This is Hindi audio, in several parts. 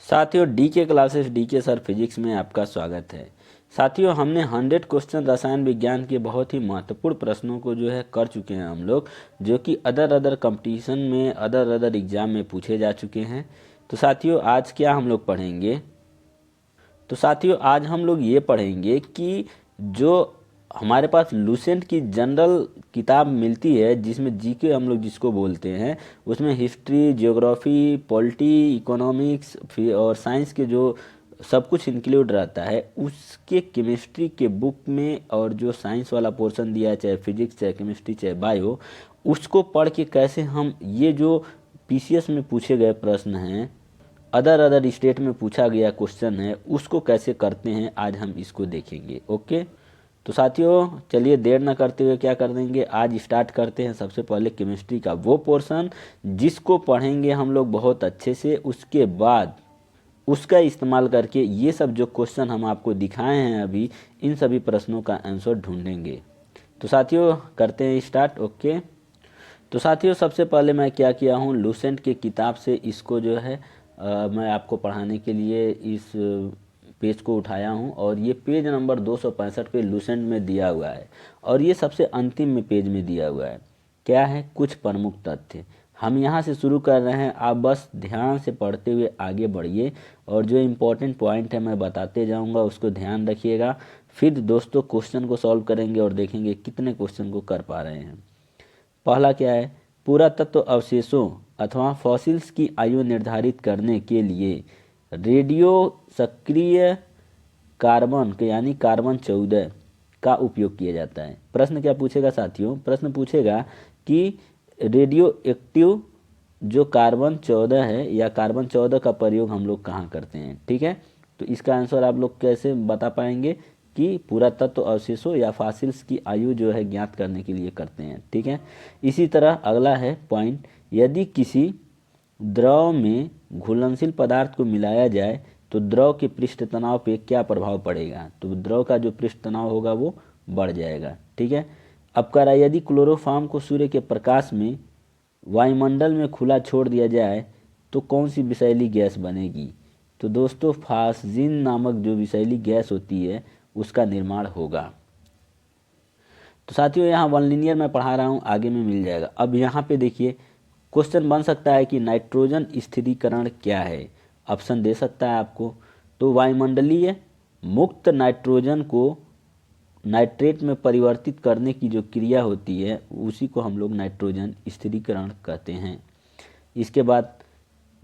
साथियों DK classes DK sir physics में आपका स्वागत है। साथियों हमने 100 क्वेश्चन रसायन विज्ञान के बहुत ही महत्वपूर्ण प्रश्नों को जो है कर चुके हैं हम लोग, जो कि अदर कंपटीशन में अदर एग्जाम में पूछे जा चुके हैं। तो साथियों आज क्या हम लोग पढ़ेंगे, तो साथियों आज हम लोग ये पढ़ेंगे कि जो हमारे पास लूसेंट की जनरल किताब मिलती है जिसमें जीके हम लोग जिसको बोलते हैं, उसमें हिस्ट्री, ज्योग्राफी, पॉलिटी, इकोनॉमिक्स और साइंस के जो सब कुछ इंक्लूड रहता है, उसके केमिस्ट्री के बुक में और जो साइंस वाला पोर्शन दिया है, चाहे फिजिक्स चाहे केमिस्ट्री चाहे बायो, उसको पढ़ के कैसे हम ये जो पीसीएस में पूछे गए प्रश्न हैं, अदर स्टेट में पूछा गया क्वेश्चन है, उसको कैसे करते हैं आज हम इसको देखेंगे। ओके, तो साथियों चलिए देर ना करते हुए क्या कर देंगे, आज स्टार्ट करते हैं। सबसे पहले केमिस्ट्री का वो पोर्शन जिसको पढ़ेंगे हम लोग बहुत अच्छे से, उसके बाद उसका इस्तेमाल करके ये सब जो क्वेश्चन हम आपको दिखाए हैं अभी, इन सभी प्रश्नों का आंसर ढूंढेंगे। तो साथियों करते हैं स्टार्ट। ओके, तो साथियों सबसे पहले मैं क्या किया हूँ, लूसेंट के किताब से इसको जो है मैं आपको पढ़ाने के लिए इस पेज को उठाया हूँ, और ये पेज नंबर 265 पे लूसेंट में दिया हुआ है, और ये सबसे अंतिम में पेज में दिया हुआ है। क्या है, कुछ प्रमुख तथ्य। हम यहाँ से शुरू कर रहे हैं, आप बस ध्यान से पढ़ते हुए आगे बढ़िए, और जो इम्पोर्टेंट पॉइंट है मैं बताते जाऊँगा, उसको ध्यान रखिएगा। फिर दोस्तों क्वेश्चन को सॉल्व करेंगे और देखेंगे कितने क्वेश्चन को कर पा रहे हैं। पहला क्या है, पुरातत्व अवशेषों अथवा फॉसिल्स की आयु निर्धारित करने के लिए रेडियो सक्रिय कार्बन के यानी कार्बन 14 का उपयोग किया जाता है। प्रश्न क्या पूछेगा साथियों, प्रश्न पूछेगा कि रेडियो एक्टिव जो कार्बन 14 है या कार्बन 14 का प्रयोग हम लोग कहाँ करते हैं। ठीक है, तो इसका आंसर आप लोग कैसे बता पाएंगे कि पुरातत्व अवशेषों या फॉसिल्स की आयु जो है ज्ञात करने के लिए करते हैं। ठीक है, इसी तरह अगला है पॉइंट, यदि किसी द्रव में घुलनशील पदार्थ को मिलाया जाए तो द्रव के पृष्ठ तनाव पे क्या प्रभाव पड़ेगा। तो द्रव का जो पृष्ठ तनाव होगा वो बढ़ जाएगा। ठीक है, अब कह रहा है यदि क्लोरोफॉर्म को सूर्य के प्रकाश में वायुमंडल में खुला छोड़ दिया जाए तो कौन सी विषैली गैस बनेगी। तो दोस्तों फास्जिन नामक जो विषैली गैस होती है उसका निर्माण होगा। तो साथियों यहाँ वन लीनियर मैं पढ़ा रहा हूँ, आगे में मिल जाएगा। अब यहाँ पे देखिए क्वेश्चन बन सकता है कि नाइट्रोजन स्थिरीकरण क्या है, ऑप्शन दे सकता है आपको। तो वायुमंडलीय मुक्त नाइट्रोजन को नाइट्रेट में परिवर्तित करने की जो क्रिया होती है उसी को हम लोग नाइट्रोजन स्थिरीकरण कहते हैं। इसके बाद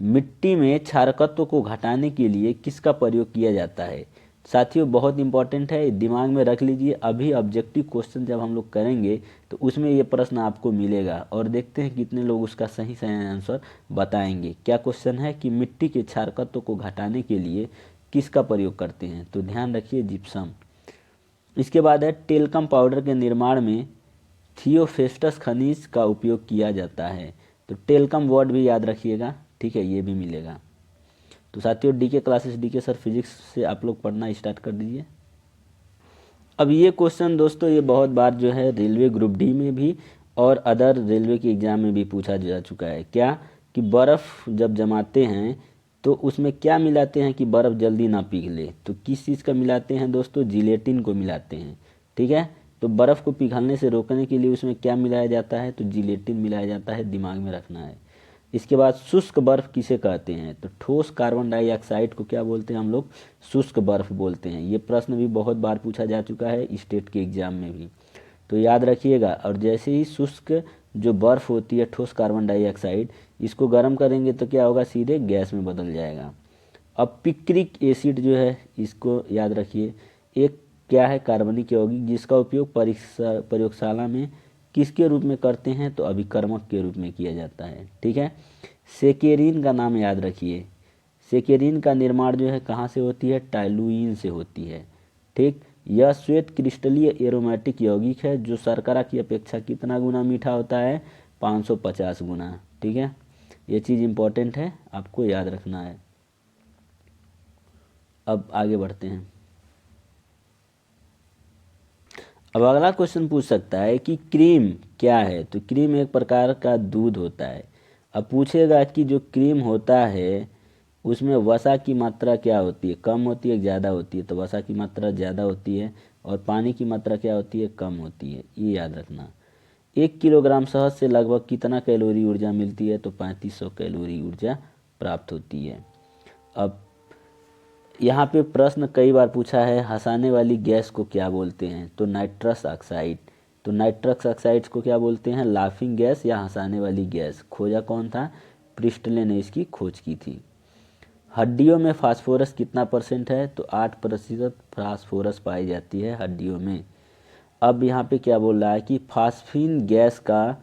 मिट्टी में क्षारकत्व को घटाने के लिए किसका प्रयोग किया जाता है। साथियों बहुत इंपॉर्टेंट है, दिमाग में रख लीजिए। अभी ऑब्जेक्टिव क्वेश्चन जब हम लोग करेंगे तो उसमें ये प्रश्न आपको मिलेगा, और देखते हैं कितने लोग उसका सही आंसर बताएंगे। क्या क्वेश्चन है कि मिट्टी के क्षारकत्व को घटाने के लिए किसका प्रयोग करते हैं, तो ध्यान रखिए जिप्सम। इसके बाद है टेल्कम पाउडर के निर्माण में थियोफेस्टस खनिज का उपयोग किया जाता है। तो टेल्कम वर्ड भी याद रखिएगा, ठीक है, ये भी मिलेगा। तो साथियों DK classes DK sir physics से आप लोग पढ़ना स्टार्ट कर दीजिए। अब ये क्वेश्चन दोस्तों ये बहुत बार जो है रेलवे ग्रुप डी में भी और अदर रेलवे के एग्जाम में भी पूछा जा चुका है। क्या कि बर्फ़ जब जमाते हैं तो उसमें क्या मिलाते हैं कि बर्फ़ जल्दी ना पिघले। तो किस चीज़ का मिलाते हैं दोस्तों, जिलेटिन को मिलाते हैं। ठीक है, तो बर्फ़ को पिघलने से रोकने के लिए उसमें क्या मिलाया जाता है, तो जिलेटिन मिलाया जाता है, दिमाग में रखना है। इसके बाद शुष्क बर्फ़ किसे कहते हैं, तो ठोस कार्बन डाइऑक्साइड को क्या बोलते हैं हम लोग, शुष्क बर्फ़ बोलते हैं। ये प्रश्न भी बहुत बार पूछा जा चुका है स्टेट के एग्जाम में भी, तो याद रखिएगा। और जैसे ही शुष्क जो बर्फ़ होती है ठोस कार्बन डाइऑक्साइड, इसको गर्म करेंगे तो क्या होगा, सीधे गैस में बदल जाएगा। अब पिक्रिक एसिड जो है इसको याद रखिए, एक क्या है कार्बनिक यौगिक जिसका उपयोग प्रयोगशाला में किसके रूप में करते हैं, तो अभिकर्मक के रूप में किया जाता है। ठीक है, सेकेरिन का नाम याद रखिए। सेकेरिन का निर्माण जो है कहाँ से होती है, टाइलुइन से होती है। ठीक, यह श्वेत क्रिस्टलीय एरोमेटिक यौगिक है जो शर्करा की अपेक्षा कितना गुना मीठा होता है, 550 गुना। ठीक है, ये चीज़ इंपॉर्टेंट है, आपको याद रखना है। अब आगे बढ़ते हैं। अब अगला क्वेश्चन पूछ सकता है कि क्रीम क्या है। तो क्रीम एक प्रकार का दूध होता है। अब पूछेगा कि जो क्रीम होता है उसमें वसा की मात्रा क्या होती है, कम होती है ज़्यादा होती है, तो वसा की मात्रा ज़्यादा होती है और पानी की मात्रा क्या होती है, कम होती है, ये याद रखना। 1 किलोग्राम शहद से लगभग कितना कैलोरी ऊर्जा मिलती है, तो 3500 कैलोरी ऊर्जा प्राप्त होती है। अब यहाँ पे प्रश्न कई बार पूछा है, हंसाने वाली गैस को क्या बोलते हैं, तो नाइट्रस ऑक्साइड। तो नाइट्रस ऑक्साइड को क्या बोलते हैं, लाफिंग गैस या हंसाने वाली गैस। खोजा कौन था, प्रिस्टले ने इसकी खोज की थी। हड्डियों में फास्फोरस कितना % है, तो 8% फास्फोरस पाई जाती है हड्डियों में। अब यहाँ पे क्या बोल रहा है कि फास्फीन गैस का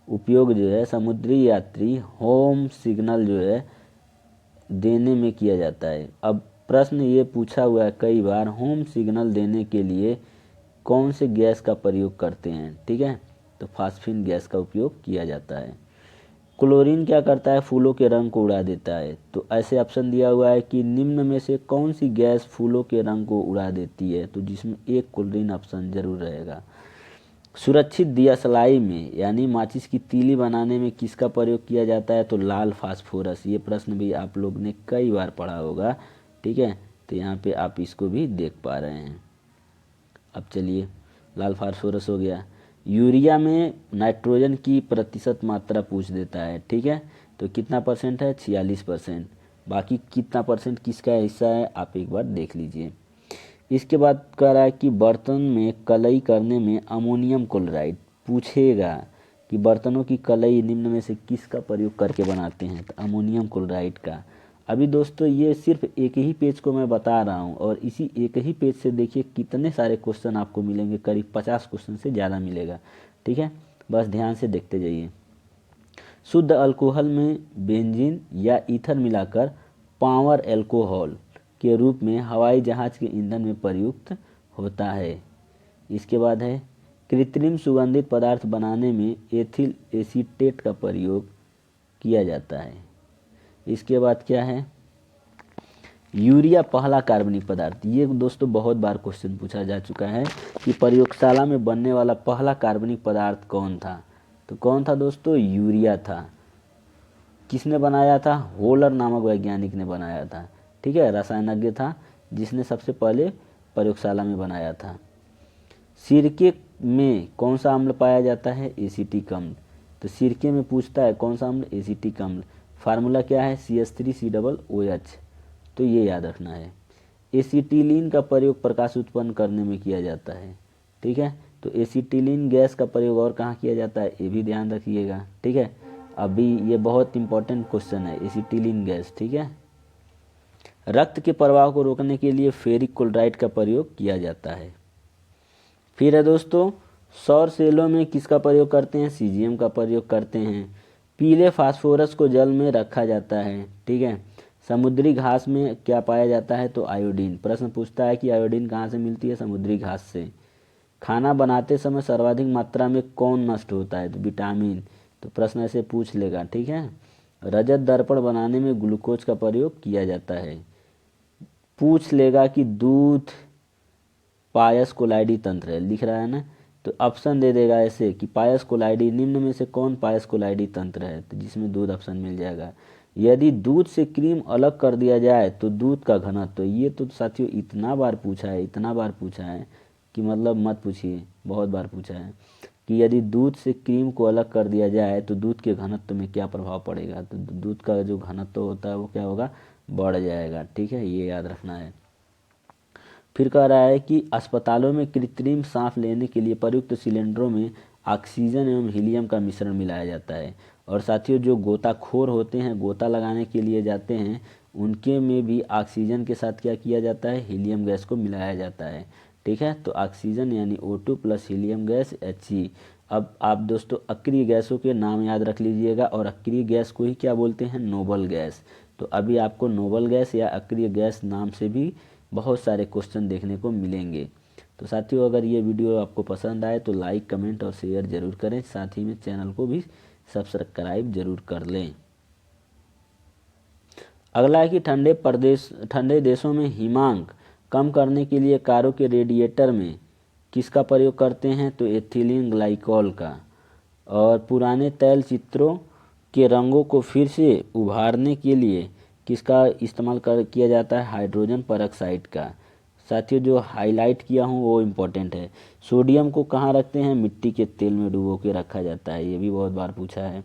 उपयोग जो है समुद्री यात्री होम सिग्नल जो है देने में किया जाता है। अब प्रश्न ये पूछा हुआ है कई बार, होम सिग्नल देने के लिए कौन से गैस का प्रयोग करते हैं, ठीक है, तो फास्फीन गैस का उपयोग किया जाता है। क्लोरीन क्या करता है, फूलों के रंग को उड़ा देता है। तो ऐसे ऑप्शन दिया हुआ है कि निम्न में से कौन सी गैस फूलों के रंग को उड़ा देती है, तो जिसमें एक क्लोरीन ऑप्शन जरूर रहेगा। सुरक्षित दियासलाई में यानी माचिस की तीली बनाने में किसका प्रयोग किया जाता है, तो लाल फास्फोरस। ये प्रश्न भी आप लोग ने कई बार पढ़ा होगा, ठीक है, तो यहाँ पे आप इसको भी देख पा रहे हैं। अब चलिए, लाल फास्फोरस हो गया। यूरिया में नाइट्रोजन की प्रतिशत मात्रा पूछ देता है, ठीक है, तो कितना % है, 46%। बाकी कितना % किसका हिस्सा है, आप एक बार देख लीजिए। इसके बाद कह रहा है कि बर्तन में कलई करने में अमोनियम क्लोराइड पूछेगा कि बर्तनों की कलई निम्न में से किसका प्रयोग करके बनाते हैं, तो अमोनियम क्लोराइड का। अभी दोस्तों ये सिर्फ एक ही पेज को मैं बता रहा हूँ और इसी एक ही पेज से देखिए कितने सारे क्वेश्चन आपको मिलेंगे, करीब 50 क्वेश्चन से ज़्यादा मिलेगा, ठीक है, बस ध्यान से देखते जाइए। शुद्ध अल्कोहल में बेंजीन या ईथर मिलाकर पावर अल्कोहल के रूप में हवाई जहाज के ईंधन में प्रयुक्त होता है। इसके बाद है कृत्रिम सुगंधित पदार्थ बनाने में एथिल एसीटेट का प्रयोग किया जाता है। इसके बाद क्या है, यूरिया पहला कार्बनिक पदार्थ। ये दोस्तों बहुत बार क्वेश्चन पूछा जा चुका है कि प्रयोगशाला में बनने वाला पहला कार्बनिक पदार्थ कौन था, तो कौन था दोस्तों, यूरिया था। किसने बनाया था, होलर नामक वैज्ञानिक ने बनाया था, ठीक है, रसायनज्ञ था जिसने सबसे पहले प्रयोगशाला में बनाया था। सिरके में कौन सा अम्ल पाया जाता है, एसिटिक अम्ल। तो सिरके में पूछता है कौन सा अम्ल, एसिटिक अम्ल। फार्मूला क्या है, CH3COOH, तो ये याद रखना है। एसिटिलीन का प्रयोग प्रकाश उत्पन्न करने में किया जाता है, ठीक है, तो एसिटिलीन गैस का प्रयोग और कहाँ किया जाता है, ये भी ध्यान रखिएगा, ठीक है। अभी ये बहुत इंपॉर्टेंट क्वेश्चन है, एसिटिलीन गैस, ठीक है। रक्त के प्रवाह को रोकने के लिए फेरिक क्लोराइड का प्रयोग किया जाता है। फिर है दोस्तों, सौर सेलों में किसका प्रयोग करते हैं, सीजियम का प्रयोग करते हैं। पीले फास्फोरस को जल में रखा जाता है, ठीक है। समुद्री घास में क्या पाया जाता है, तो आयोडीन। प्रश्न पूछता है कि आयोडीन कहाँ से मिलती है, समुद्री घास से। खाना बनाते समय सर्वाधिक मात्रा में कौन नष्ट होता है, तो विटामिन। तो प्रश्न ऐसे पूछ लेगा, ठीक है। रजत दर्पण बनाने में ग्लूकोज का प्रयोग किया जाता है। पूछ लेगा कि दूध पायस कोलाइडी तंत्र है, लिख रहा है ना, तो ऑप्शन दे देगा ऐसे कि पायस कोलाइडी निम्न में से कौन पायस कोलाइडी तंत्र है, तो जिसमें दूध ऑप्शन मिल जाएगा। यदि दूध से क्रीम अलग कर दिया जाए तो दूध का घनत्व। तो ये तो साथियों इतना बार पूछा है, इतना बार पूछा है कि मतलब मत पूछिए, बहुत बार पूछा है कि यदि दूध से क्रीम को अलग कर दिया जाए तो दूध के घनत्व में क्या प्रभाव पड़ेगा, तो दूध का जो घनत्व होता है वो क्या होगा, बढ़ जाएगा, ठीक है, ये याद रखना है। फिर कह रहा है कि अस्पतालों में कृत्रिम सांस लेने के लिए प्रयुक्त सिलेंडरों में ऑक्सीजन एवं हीलियम का मिश्रण मिलाया जाता है। और साथियों जो गोताखोर होते हैं, गोता लगाने के लिए जाते हैं, उनके में भी ऑक्सीजन के साथ क्या किया जाता है, हीलियम गैस को मिलाया जाता है, ठीक है। तो ऑक्सीजन यानी O2 plus helium gas He। अब आप दोस्तों अक्रिय गैसों के नाम याद रख लीजिएगा और अक्रिय गैस को ही क्या बोलते हैं, नोबल गैस। तो अभी आपको नोबल गैस या अक्रिय गैस नाम से भी बहुत सारे क्वेश्चन देखने को मिलेंगे। तो साथियों अगर ये वीडियो आपको पसंद आए तो लाइक, कमेंट और शेयर जरूर करें, साथ ही में चैनल को भी सब्सक्राइब जरूर कर लें। अगला है कि ठंडे देशों में हिमांक कम करने के लिए कारों के रेडिएटर में किसका प्रयोग करते हैं, तो एथिलीन ग्लाइकॉल का। और पुराने तैल चित्रों के रंगों को फिर से उभारने के लिए किसका इस्तेमाल किया जाता है, हाइड्रोजन परऑक्साइड का। साथियों जो हाईलाइट किया हूँ वो इम्पोर्टेंट है। सोडियम को कहाँ रखते हैं, मिट्टी के तेल में डुबो के रखा जाता है, ये भी बहुत बार पूछा है।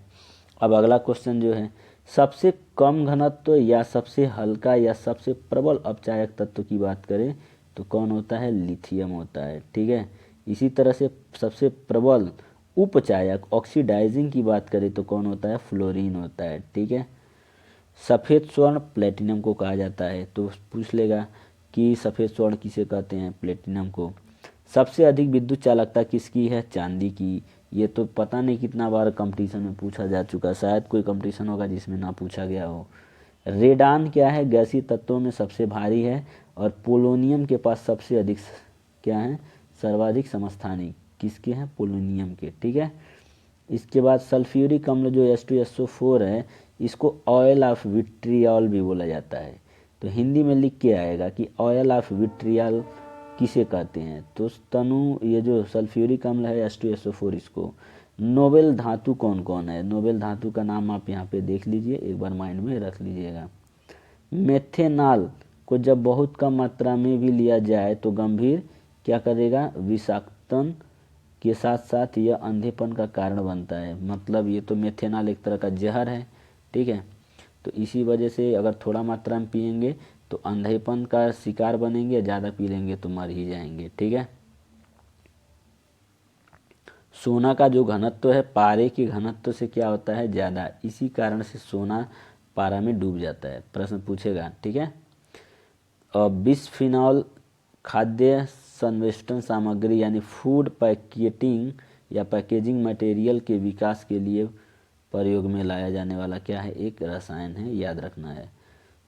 अब अगला क्वेश्चन जो है, सबसे कम घनत्व या सबसे हल्का या सबसे प्रबल अपचायक तत्व की बात करें तो कौन होता है, लिथियम होता है। ठीक है, इसी तरह से सबसे प्रबल उपचायक ऑक्सीडाइजिंग की बात करें तो कौन होता है, फ्लोरीन होता है। ठीक है, सफ़ेद स्वर्ण प्लेटिनम को कहा जाता है, तो पूछ लेगा कि सफ़ेद स्वर्ण किसे कहते हैं, प्लेटिनम को। सबसे अधिक विद्युत चालकता किसकी है, चांदी की। ये तो पता नहीं कितना बार कंपटीशन में पूछा जा चुका, शायद कोई कंपटीशन होगा जिसमें ना पूछा गया हो। रेडान क्या है, गैसीय तत्वों में सबसे भारी है, और पोलोनियम के पास सबसे अधिक क्या है, सर्वाधिक समस्थानिक किसके हैं, पोलोनियम के। ठीक है, इसके बाद सल्फ्यूरिक अम्ल जो H2SO4 है, इसको ऑयल ऑफ विट्रियल भी बोला जाता है। तो हिंदी में लिख के आएगा कि ऑयल ऑफ विट्रियल किसे कहते हैं, तो तनु ये जो सल्फ्यूरिक अम्ल है H2SO4, इसको। नोबेल धातु कौन कौन है, नोबेल धातु का नाम आप यहाँ पे देख लीजिए, एक बार माइंड में रख लीजिएगा। मेथेनॉल को जब बहुत कम मात्रा में भी लिया जाए तो गंभीर क्या करेगा, विषाक्तन के साथ साथ यह अंधेपन का कारण बनता है। मतलब ये तो मेथेनॉल एक तरह का जहर है। ठीक है, तो इसी वजह से अगर थोड़ा मात्रा में पिएंगे तो अंधेपन का शिकार बनेंगे, ज़्यादा पी लेंगे तो मर ही जाएंगे। ठीक है, सोना का जो घनत्व है पारे के घनत्व से क्या होता है, ज़्यादा, इसी कारण से सोना पारा में डूब जाता है, प्रश्न पूछेगा। ठीक है, बिस्फिनॉल खाद्य संवेष्टन सामग्री यानी फूड पैकेटिंग या पैकेजिंग मटेरियल के विकास के लिए प्रयोग में लाया जाने वाला क्या है, एक रसायन है, याद रखना है।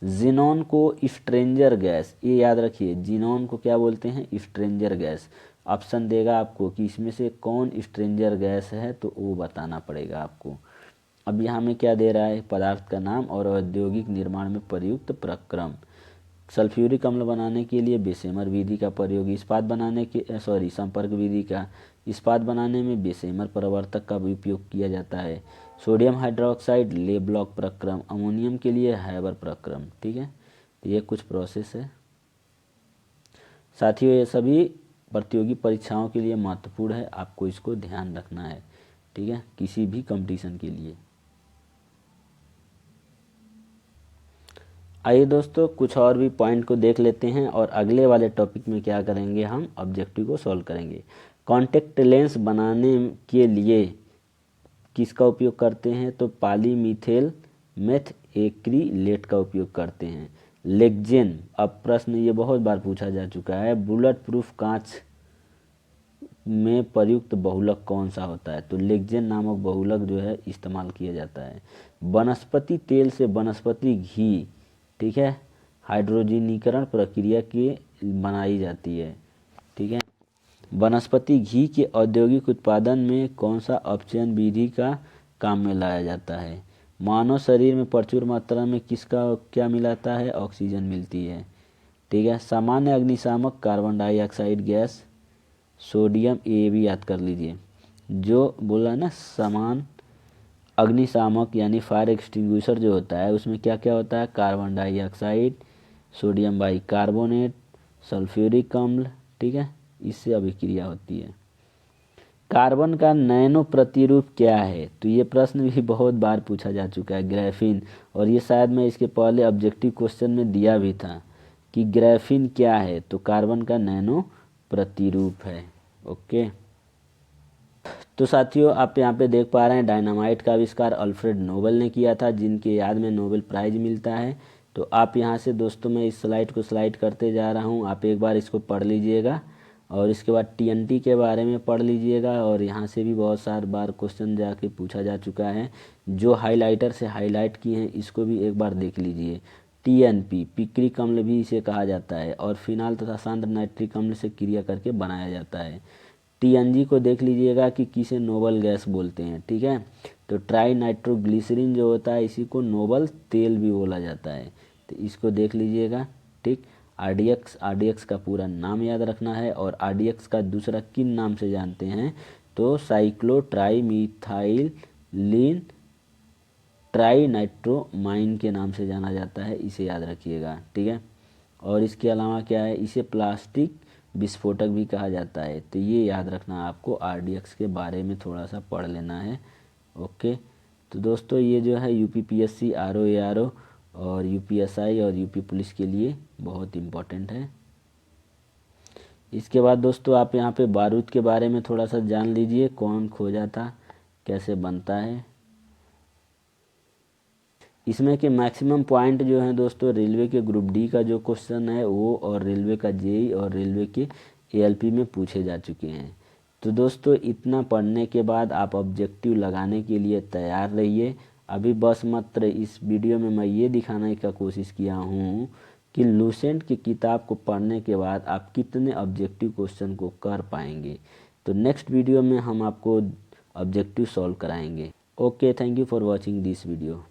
जिनोन को स्ट्रेंजर गैस, ये याद रखिए, जिनोन को क्या बोलते हैं, स्ट्रेंजर गैस। ऑप्शन देगा आपको कि इसमें से कौन स्ट्रेंजर गैस है, तो वो बताना पड़ेगा आपको। अब यहाँ में क्या दे रहा है, पदार्थ का नाम और औद्योगिक निर्माण में प्रयुक्त प्रक्रम। सल्फ्यूरिक अम्ल बनाने के लिए बेसेमर विधि का प्रयोग, इस्पात बनाने के संपर्क विधि का, इस्पात बनाने में बेसेमर प्रवर्तक का भी उपयोग किया जाता है। सोडियम हाइड्रोक्साइड ले ब्लॉक प्रक्रम, अमोनियम के लिए हैबर प्रक्रम। ठीक है, तो ये कुछ प्रोसेस है साथियों, ये सभी प्रतियोगी परीक्षाओं के लिए महत्वपूर्ण है, आपको इसको ध्यान रखना है। ठीक है, किसी भी कंपटीशन के लिए। आइए दोस्तों कुछ और भी पॉइंट को देख लेते हैं, और अगले वाले टॉपिक में क्या करेंगे, हम ऑब्जेक्टिव को सॉल्व करेंगे। कॉन्टैक्ट लेंस बनाने के लिए किसका उपयोग करते हैं, तो पॉलीमीथेल मेथ एक्रिलेट का उपयोग करते हैं। लेक्जेन, अब प्रश्न ये बहुत बार पूछा जा चुका है, बुलेट प्रूफ कांच में प्रयुक्त बहुलक कौन सा होता है, तो लेक्जेन नामक बहुलक जो है इस्तेमाल किया जाता है। वनस्पति तेल से वनस्पति घी, ठीक है, हाइड्रोजनीकरण प्रक्रिया की बनाई जाती है। ठीक है, वनस्पति घी के औद्योगिक उत्पादन में कौन सा अपचयन विधि का काम में लाया जाता है। मानव शरीर में प्रचुर मात्रा में किसका क्या मिलाता है, ऑक्सीजन मिलती है। ठीक है, सामान्य अग्निशामक कार्बन डाइऑक्साइड गैस, सोडियम, ये भी याद कर लीजिए। जो बोला ना समान अग्निशामक यानी फायर एक्सटिंग्विशर जो होता है उसमें क्या क्या होता है, carbon dioxide, sodium bicarbonate, sulphuric अम्ल। ठीक है, इससे अभिक्रिया होती है। कार्बन का नैनो प्रतिरूप क्या है, तो ये प्रश्न भी बहुत बार पूछा जा चुका है, ग्राफीन। और ये शायद मैं इसके पहले ऑब्जेक्टिव क्वेश्चन में दिया भी था कि ग्राफीन क्या है, तो कार्बन का नैनो प्रतिरूप है। ओके, तो साथियों आप यहाँ पे देख पा रहे हैं डायनामाइट का आविष्कार अल्फ्रेड नोबेल ने किया था, जिनके याद में नोबेल प्राइज मिलता है। तो आप यहाँ से दोस्तों मैं इस स्लाइड को स्लाइड करते जा रहा हूँ, आप एक बार इसको पढ़ लीजिएगा और इसके बाद टीएनटी के बारे में पढ़ लीजिएगा। और यहाँ से भी बहुत सार बार क्वेश्चन जाके पूछा जा चुका है, जो हाईलाइटर से हाईलाइट किए हैं इसको भी एक बार देख लीजिए। टीएनपी पिक्रिक अम्ल भी इसे कहा जाता है, और फिनाल तथा सांद्र नाइट्रिक अम्ल से क्रिया करके बनाया जाता है। टीएनजी को देख लीजिएगा कि किसे नोबल गैस बोलते हैं। ठीक है, तो ट्राई नाइट्रोग्लिसरीन जो होता है इसी को नोबल तेल भी बोला जाता है, तो इसको देख लीजिएगा। ठीक, आरडीएक्स का पूरा नाम याद रखना है, और आरडीएक्स का दूसरा किन नाम से जानते हैं, तो साइक्लोट्राई मिथाइलिन ट्राई नाइट्रोमाइन के नाम से जाना जाता है, इसे याद रखिएगा, ठीक है। और इसके अलावा क्या है, इसे प्लास्टिक विस्फोटक भी कहा जाता है। तो ये याद रखना, आपको आरडीएक्स के बारे में थोड़ा सा पढ़ लेना है। ओके, तो दोस्तों ये जो है यूपीपीएससी, आरओ और यूपीएसआई और यूपी पुलिस के लिए बहुत इम्पोर्टेंट है। इसके बाद दोस्तों आप यहाँ पे बारूद के बारे में थोड़ा सा जान लीजिए, कौन खोजा था, कैसे बनता है। इसमें के मैक्सिमम पॉइंट जो है दोस्तों, रेलवे के ग्रुप डी का जो क्वेश्चन है वो, और रेलवे का जेई और रेलवे के एएलपी में पूछे जा चुके हैं। तो दोस्तों इतना पढ़ने के बाद आप ऑब्जेक्टिव लगाने के लिए तैयार रहिए। अभी बस मात्र इस वीडियो में मैं ये दिखाने का कोशिश किया हूँ कि लूसेंट की किताब को पढ़ने के बाद आप कितने ऑब्जेक्टिव क्वेश्चन को कर पाएंगे। तो नेक्स्ट वीडियो में हम आपको ऑब्जेक्टिव सॉल्व कराएंगे। Okay, thank you for watching this video.